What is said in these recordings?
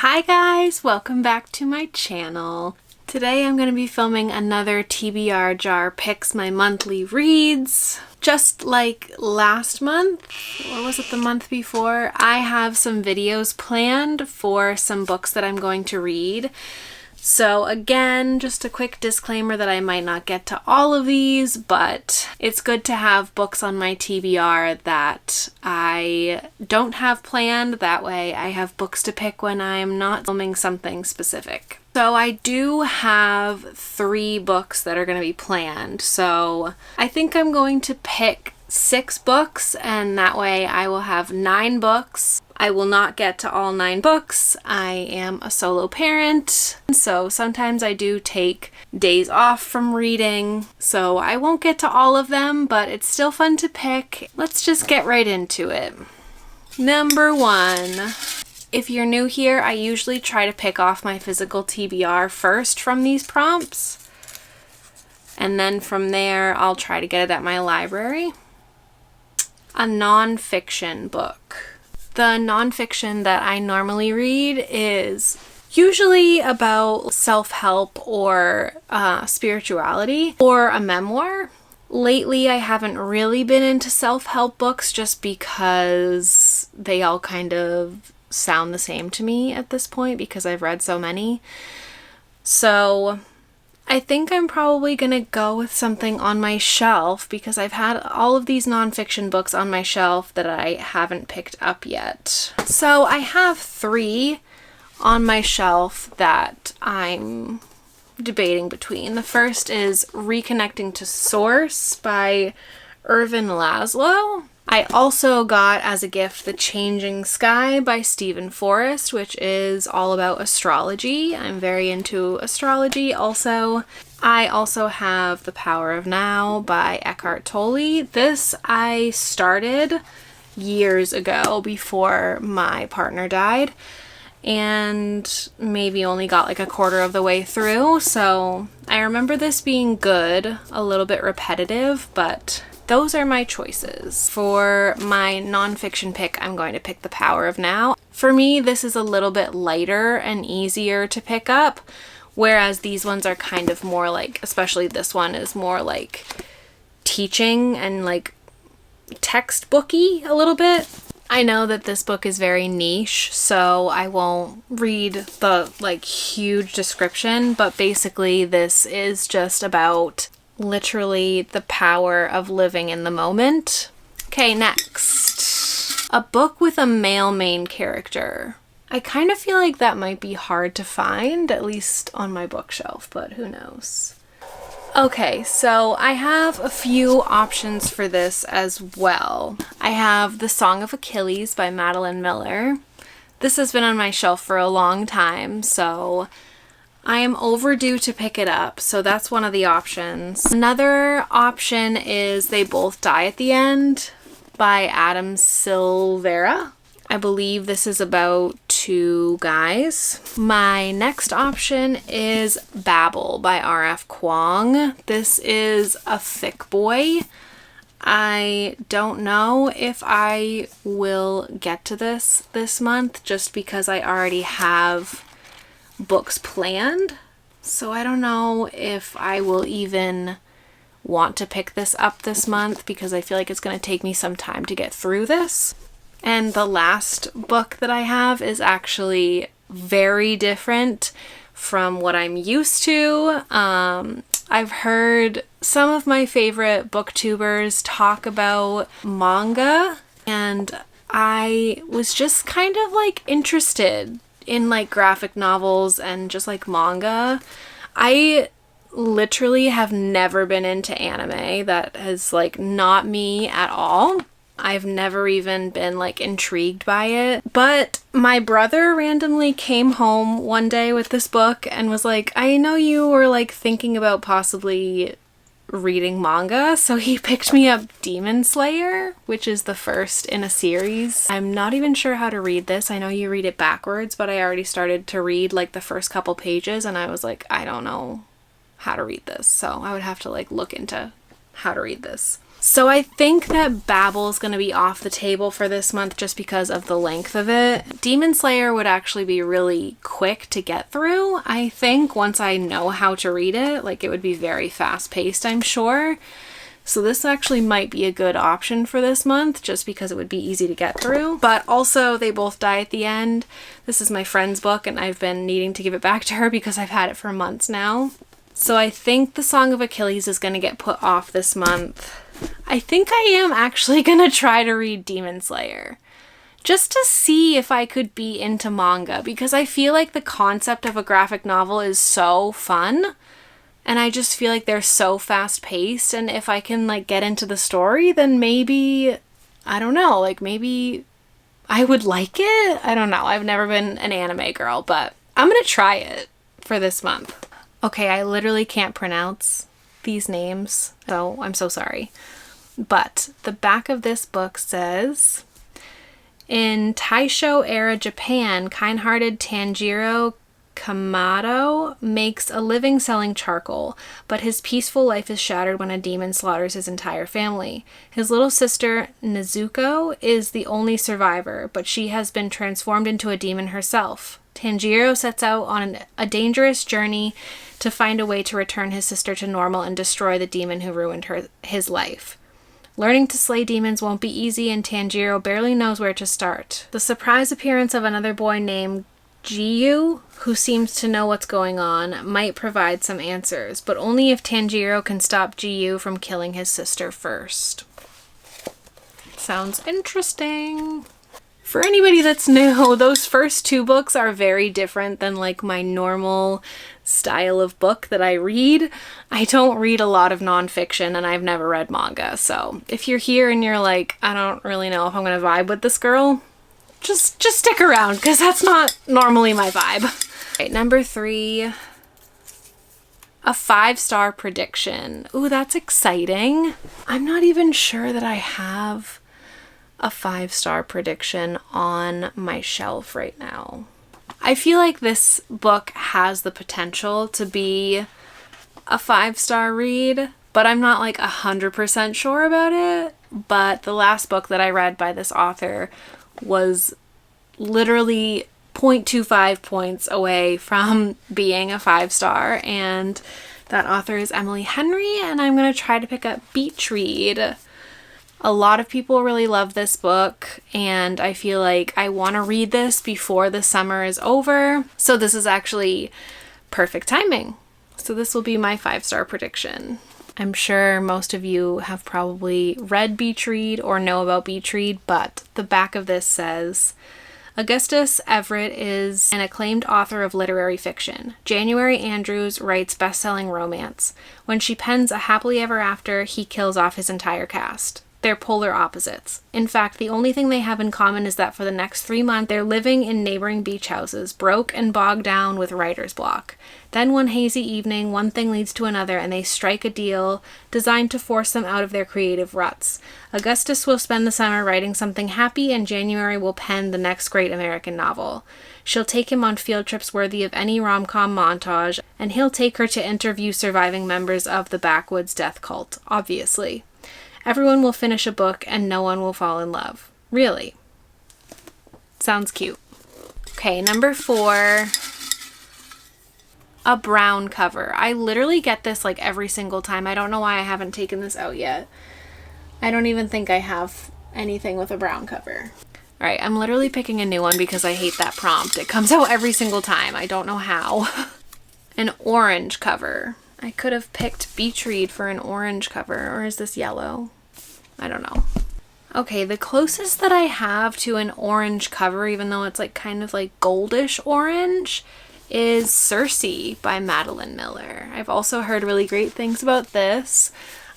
Hi guys, welcome back to my channel. Today I'm going to be filming another TBR Jar Picks My Monthly Reads. Just like last month, or was it the month before, I have some videos planned for some books that I'm going to read. So again, just a quick disclaimer that I might not get to all of these, but it's good to have books on my TBR that I don't have planned. That way I have books to pick when I'm not filming something specific. So I do have 3 books that are going to be planned. So I think I'm going to pick 6 books, and that way I will have 9 books. I will not get to all 9 books. I am a solo parent, so sometimes I do take days off from reading, so I won't get to all of them, but it's still fun to pick. Let's just get right into it. Number 1. If you're new here, I usually try to pick off my physical TBR first from these prompts, and then from there I'll try to get it at my library. A nonfiction book. The nonfiction that I normally read is usually about self-help or spirituality or a memoir. Lately, I haven't really been into self-help books just because they all kind of sound the same to me at this point because I've read so many. So I think I'm probably going to go with something on my shelf because I've had all of these nonfiction books on my shelf that I haven't picked up yet. So I have 3 on my shelf that I'm debating between. The first is Reconnecting to Source by Irvin Laszlo. I also got as a gift The Changing Sky by Stephen Forrest, which is all about astrology. I'm very into astrology also. I also have The Power of Now by Eckhart Tolle. This I started years ago before my partner died and maybe only got like a quarter of the way through. So I remember this being good, a little bit repetitive, but those are my choices. For my nonfiction pick, I'm going to pick The Power of Now. For me, this is a little bit lighter and easier to pick up, whereas these ones are kind of more like, especially this one is more like teaching and like textbooky a little bit. I know that this book is very niche, so I won't read the like huge description, but basically this is just about literally the power of living in the moment. Okay, next. A book with a male main character. I kind of feel like that might be hard to find, at least on my bookshelf, but who knows. Okay, so I have a few options for this as well. I have The Song of Achilles by Madeline Miller. This has been on my shelf for a long time, so I am overdue to pick it up, so that's one of the options. Another option is They Both Die at the End by Adam Silvera. I believe this is about 2 guys. My next option is Babel by R.F. Kuang. This is a thick boy. I don't know if I will get to this month just because I already have books planned, so I don't know if I will even want to pick this up this month because I feel like it's going to take me some time to get through this. And the last book that I have is actually very different from what I'm used to. I've heard some of my favorite booktubers talk about manga, and I was just kind of like interested in like graphic novels and just like manga. I literally have never been into anime. That is like not me at all. I've never even been like intrigued by it. But my brother randomly came home one day with this book and was like, I know you were like thinking about possibly reading manga, so he picked me up Demon Slayer, which is the first in a series. I'm not even sure how to read this. I know you read it backwards, but I already started to read like the first couple pages and I was like, I don't know how to read this, so I would have to like look into how to read this. So I think that Babel is going to be off the table for this month just because of the length of it. Demon Slayer would actually be really quick to get through, I think, once I know how to read it. Like, it would be very fast-paced, I'm sure. So this actually might be a good option for this month just because it would be easy to get through. But also, they both die at the end. This is my friend's book, and I've been needing to give it back to her because I've had it for months now. So I think The Song of Achilles is going to get put off this month. I think I am actually going to try to read Demon Slayer just to see if I could be into manga, because I feel like the concept of a graphic novel is so fun and I just feel like they're so fast paced, and if I can like get into the story, then maybe, I don't know, like maybe I would like it. I don't know. I've never been an anime girl, but I'm going to try it for this month. Okay, I literally can't pronounce these names, so I'm so sorry. But the back of this book says, in Taisho-era Japan, kind-hearted Tanjiro Kamado makes a living selling charcoal, but his peaceful life is shattered when a demon slaughters his entire family. His little sister, Nezuko, is the only survivor, but she has been transformed into a demon herself. Tanjiro sets out on a dangerous journey to find a way to return his sister to normal and destroy the demon who ruined his life. Learning to slay demons won't be easy, and Tanjiro barely knows where to start. The surprise appearance of another boy named Jiyu, who seems to know what's going on, might provide some answers, but only if Tanjiro can stop Jiyu from killing his sister first. Sounds interesting. For anybody that's new, those first two books are very different than like my normal style of book that I read. I don't read a lot of nonfiction, and I've never read manga. So if you're here and you're like, I don't really know if I'm going to vibe with this girl, just stick around, because that's not normally my vibe. All right, number 3, a 5-star prediction. Ooh, that's exciting. I'm not even sure that I have a 5-star prediction on my shelf right now. I feel like this book has the potential to be a 5-star read, but I'm not like 100% sure about it. But the last book that I read by this author was literally 0.25 points away from being a 5-star, and that author is Emily Henry, and I'm going to try to pick up Beach Read. A lot of people really love this book, and I feel like I want to read this before the summer is over. So this is actually perfect timing. So this will be my 5-star prediction. I'm sure most of you have probably read Beach Read or know about Beach Read, but the back of this says, Augustus Everett is an acclaimed author of literary fiction. January Andrews writes best-selling romance. When she pens A Happily Ever After, he kills off his entire cast. They're polar opposites. In fact, the only thing they have in common is that for the next 3 months, they're living in neighboring beach houses, broke and bogged down with writer's block. Then one hazy evening, one thing leads to another, and they strike a deal designed to force them out of their creative ruts. Augustus will spend the summer writing something happy, and January will pen the next great American novel. She'll take him on field trips worthy of any rom-com montage, and he'll take her to interview surviving members of the backwoods death cult, obviously. Everyone will finish a book and no one will fall in love. Really. Sounds cute. Okay, number 4. A brown cover. I literally get this like every single time. I don't know why I haven't taken this out yet. I don't even think I have anything with a brown cover. All right, I'm literally picking a new one because I hate that prompt. It comes out every single time. I don't know how. An orange cover. I could have picked Beach Read for an orange cover, or is this yellow? I don't know. Okay, the closest that I have to an orange cover, even though it's like kind of like goldish orange, is Circe by Madeline Miller. I've also heard really great things about this.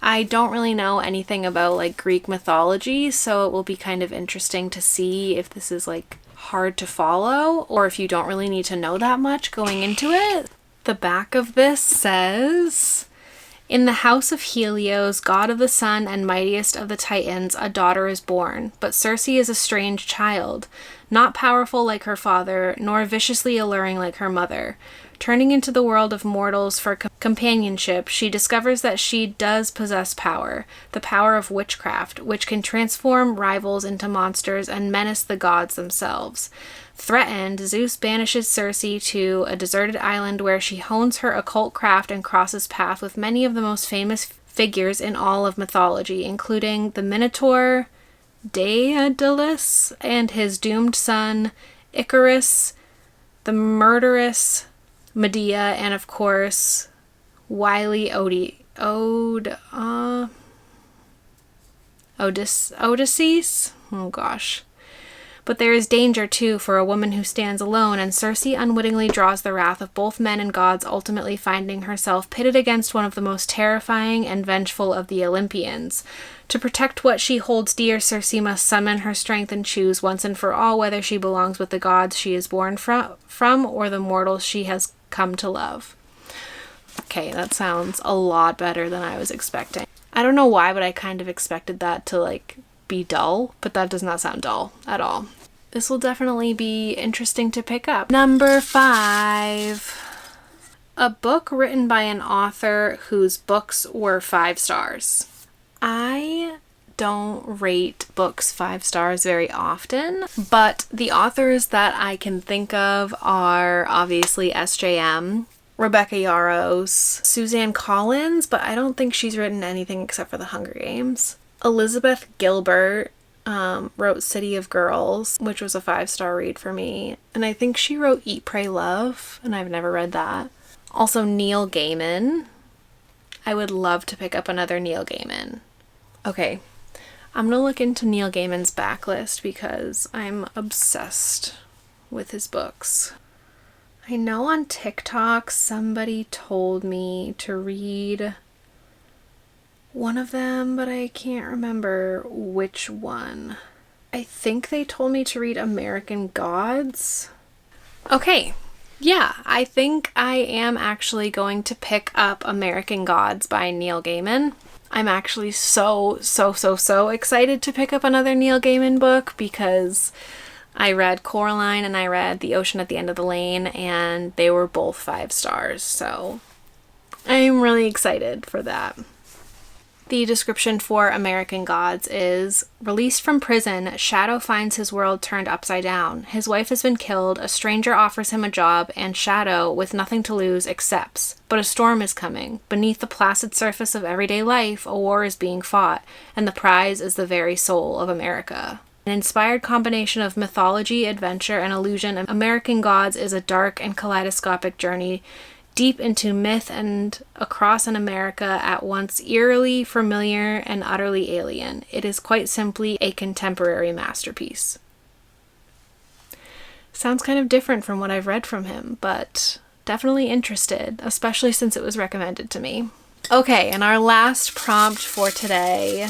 I don't really know anything about like Greek mythology, so it will be kind of interesting to see if this is like hard to follow or if you don't really need to know that much going into it. The back of this says, in the house of Helios, god of the sun and mightiest of the Titans, a daughter is born, but Circe is a strange child. not powerful like her father, nor viciously alluring like her mother. Turning into the world of mortals for companionship, she discovers that she does possess power, the power of witchcraft, which can transform rivals into monsters and menace the gods themselves. Threatened, Zeus banishes Circe to a deserted island where she hones her occult craft and crosses paths with many of the most famous figures in all of mythology, including the Minotaur, Daedalus, and his doomed son, Icarus, the murderous Medea, and of course, wily Odysseus? Oh gosh. But there is danger, too, for a woman who stands alone, and Circe unwittingly draws the wrath of both men and gods, ultimately finding herself pitted against one of the most terrifying and vengeful of the Olympians. To protect what she holds dear, Circe must summon her strength and choose once and for all whether she belongs with the gods she is born from or the mortals she has come to love. Okay, that sounds a lot better than I was expecting. I don't know why, but I kind of expected that to, be dull, but that does not sound dull at all. This will definitely be interesting to pick up. Number 5. A book written by an author whose books were 5 stars. I don't rate books 5 stars very often, but the authors that I can think of are obviously SJM, Rebecca Yarros, Suzanne Collins, but I don't think she's written anything except for The Hunger Games. Elizabeth Gilbert wrote City of Girls, which was a 5-star read for me. And I think she wrote Eat, Pray, Love, and I've never read that. Also Neil Gaiman. I would love to pick up another Neil Gaiman. Okay, I'm gonna look into Neil Gaiman's backlist because I'm obsessed with his books. I know on TikTok somebody told me to read one of them, but I can't remember which one. I think they told me to read American Gods. Okay, yeah, I think I am actually going to pick up American Gods by Neil Gaiman. I'm actually so excited to pick up another Neil Gaiman book because I read Coraline and I read The Ocean at the End of the Lane, and they were both 5 stars, so I'm really excited for that. The description for American Gods is, released from prison, Shadow finds his world turned upside down. His wife has been killed, a stranger offers him a job, and Shadow, with nothing to lose, accepts. But a storm is coming. Beneath the placid surface of everyday life, a war is being fought, and the prize is the very soul of America. An inspired combination of mythology, adventure, and illusion, American Gods is a dark and kaleidoscopic journey deep into myth and across an America at once eerily familiar and utterly alien. It is quite simply a contemporary masterpiece. Sounds kind of different from what I've read from him, but definitely interested, especially since it was recommended to me. Okay, and our last prompt for today.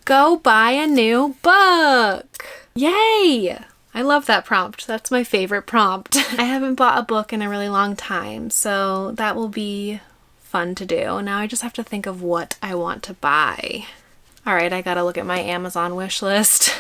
Go buy a new book! Yay! I love that prompt. That's my favorite prompt. I haven't bought a book in a really long time, so that will be fun to do. Now I just have to think of what I want to buy. Alright, I gotta look at my Amazon wish list.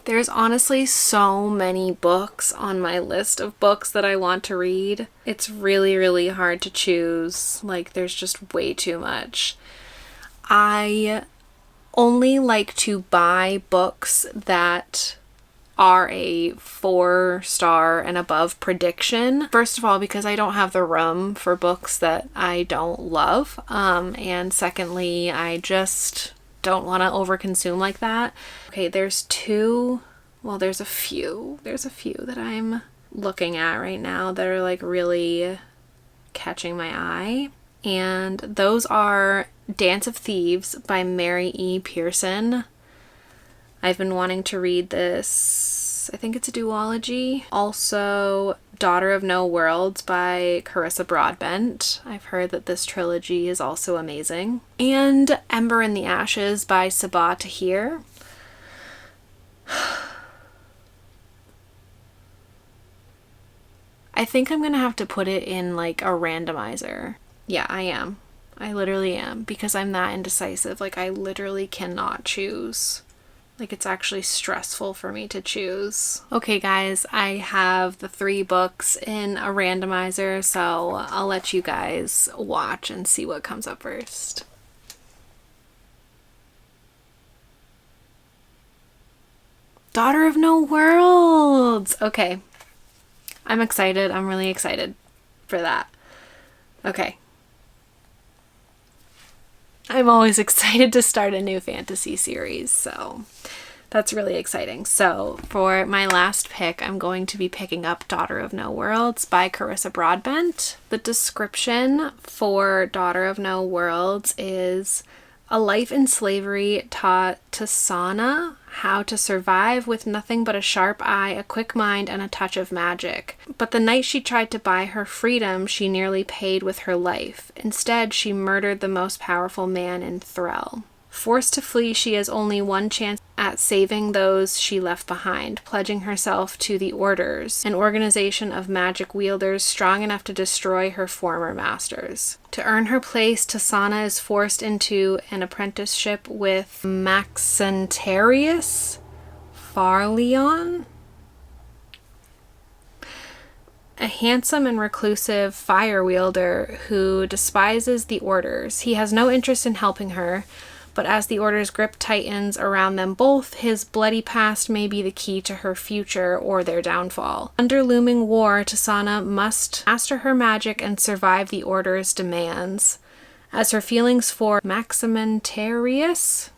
There's honestly so many books on my list of books that I want to read. It's really hard to choose. There's just way too much. I only like to buy books that are a 4-star and above prediction. First of all, because I don't have the room for books that I don't love. And secondly, I just don't want to overconsume like that. Okay, there's a few that I'm looking at right now that are really catching my eye. And those are Dance of Thieves by Mary E. Pearson. I've been wanting to read this. I think it's a duology. Also, Daughter of No Worlds by Carissa Broadbent. I've heard that this trilogy is also amazing. And Ember in the Ashes by Sabah Tahir. I think I'm gonna have to put it in a randomizer. Yeah, I am. I literally am, because I'm that indecisive. I literally cannot choose. Like, it's actually stressful for me to choose. Okay guys, I have the 3 books in a randomizer, so I'll let you guys watch and see what comes up first. Daughter of No Worlds! Okay. I'm excited. I'm really excited for that. Okay. I'm always excited to start a new fantasy series, so that's really exciting. So for my last pick, I'm going to be picking up Daughter of No Worlds by Carissa Broadbent. The description for Daughter of No Worlds is: a life in slavery taught Tasana how to survive with nothing but a sharp eye, a quick mind, and a touch of magic. But the night she tried to buy her freedom, she nearly paid with her life. Instead, she murdered the most powerful man in Threll. Forced to flee, she has only one chance at saving those she left behind, pledging herself to the Orders, an organization of magic wielders strong enough to destroy her former masters. To earn her place, Tasana is forced into an apprenticeship with Maxentarius Farleon, a handsome and reclusive fire wielder who despises the Orders. He has no interest in helping her, but as the Order's grip tightens around them both, his bloody past may be the key to her future or their downfall. Under looming war, Tasana must master her magic and survive the Order's demands. As her feelings for Maxentarius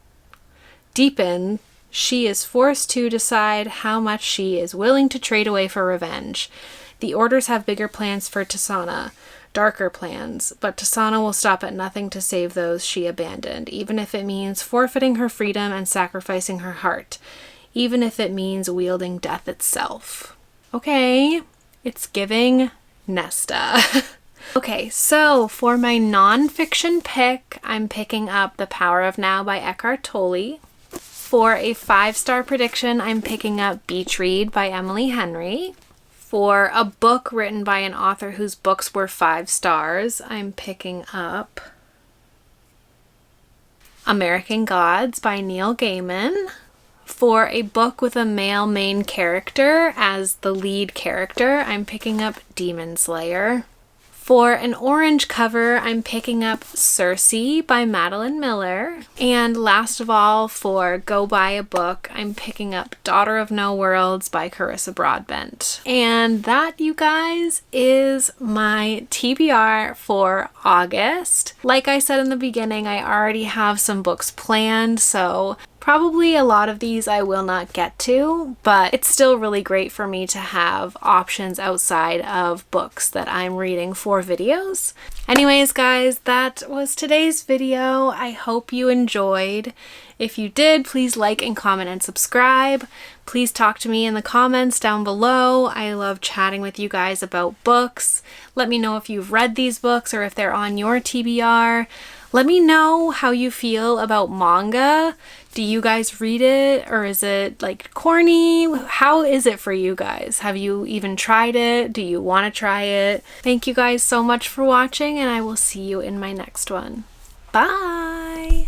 deepen, she is forced to decide how much she is willing to trade away for revenge. The Orders have bigger plans for Tasana, darker plans, but Tasana will stop at nothing to save those she abandoned, even if it means forfeiting her freedom and sacrificing her heart, even if it means wielding death itself. Okay, it's giving Nesta. Okay, so for my non-fiction pick, I'm picking up The Power of Now by Eckhart Tolle. For a 5-star prediction, I'm picking up Beach Read by Emily Henry. For a book written by an author whose books were 5 stars, I'm picking up American Gods by Neil Gaiman. For a book with a male main character as the lead character, I'm picking up Demon Slayer. For an orange cover, I'm picking up Circe by Madeline Miller. And last of all, for Go Buy a Book, I'm picking up Daughter of No Worlds by Carissa Broadbent. And that, you guys, is my TBR for August. Like I said in the beginning, I already have some books planned, so probably a lot of these I will not get to, but it's still really great for me to have options outside of books that I'm reading for videos. Anyways, guys, that was today's video. I hope you enjoyed. If you did, please like and comment and subscribe. Please talk to me in the comments down below. I love chatting with you guys about books. Let me know if you've read these books or if they're on your TBR. Let me know how you feel about manga. Do you guys read it, or is it like corny? How is it for you guys? Have you even tried it? Do you want to try it? Thank you guys so much for watching, and I will see you in my next one. Bye!